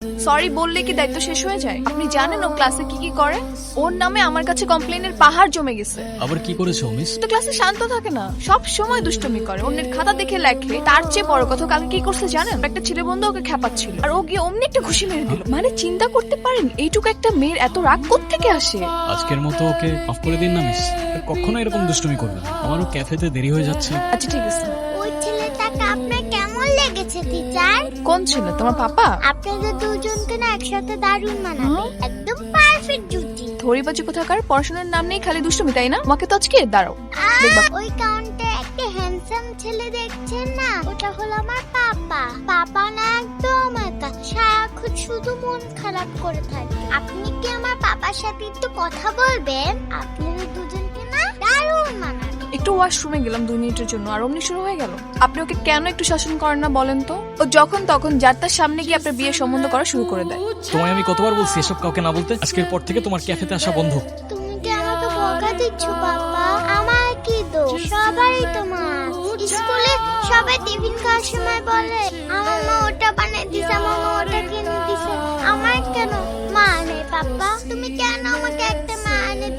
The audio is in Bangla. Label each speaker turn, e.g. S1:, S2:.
S1: সরি বললে কি দায়িত্ব শেষ হয়ে যায়? আপনি জানেন ও ক্লাসে কি কি করে? ওর নামে আমার কাছে কমপ্লেনের পাহাড় জমে গেছে।
S2: আবার কি করেছো মিস?
S1: তো ক্লাসে শান্ত থাকে না, সব সময় দুষ্টুমি করে, অন্যের খাতা দেখে লেখে। তার চেয়ে বড় কথা, কালকে কি করছে জানেন? একটা ছেলে বন্ধু ওকে খেপাচ্ছিল, আর ও গিয়ে অমনি একটা ঘুষি মেরে দিল। মানে চিন্তা করতে পারেন এইটুকু একটা মেয়ের এত রাগ কোত্থেকে আসে?
S2: আজকের মতো ওকে মাফ করে দিন না মিস, কখনো এরকম দুষ্টুমি করবে না। আমারও ক্যাফেতে দেরি হয়ে যাচ্ছে।
S1: আচ্ছা ঠিক আছে।
S3: ওই ছেলেটাকে আপনার কেমন লেগেছে টিচার?
S1: কোন ছেলে? তোমার পাপা?
S3: আপনাদের দুজনকে না একসাথে দারুণ মানাবে, একদম পারফেক্ট জুটি।
S1: ধরিবাজি কোথাকার, পড়াশোনার নাম নেই, খালি দুষ্টুমি, তাই না? আমাকে তো আজকে দাঁড়াও দেখবা।
S3: ওই কাউন্টে একটা হ্যান্ডসাম ছেলে দেখছেন না, ওটা হলো আমার পাপা। পাপা না একদম একা, সারাক্ষণ শুধু মন খারাপ করে থাকে। আপনি কি আমার পাপার সাথে একটু কথা বলবেন? আপনাদের দুজনকে না দারুণ মানাবে।
S1: একটু ওয়াশরুমে গেলাম 2 মিনিটের জন্য, আর অমনি শুরু হয়ে গেল। আপনি ওকে কেন একটু শাসন করেন না বলেন তো? ও যখন তখন যার তার সামনে গিয়ে আপনার বিয়ের সম্বন্ধ করা শুরু করে দেয়।
S2: তোমায় আমি কতবার বলছি এসব কাউকে না বলতে? আজকের পর থেকে তোমার ক্যাফেতে আসা বন্ধ।
S3: তুমি কি আমাকে বকা দিচ্ছ বাবা? আমার কি দোষ? সবারই তো মা। স্কুলে সবাই টিফিন খাওয়ার সময় বলে আমার মা ওটা বানিয়ে দিছে, আমার মা ওটা কিনে দিছে। আমার কেন মা নেই পাপা?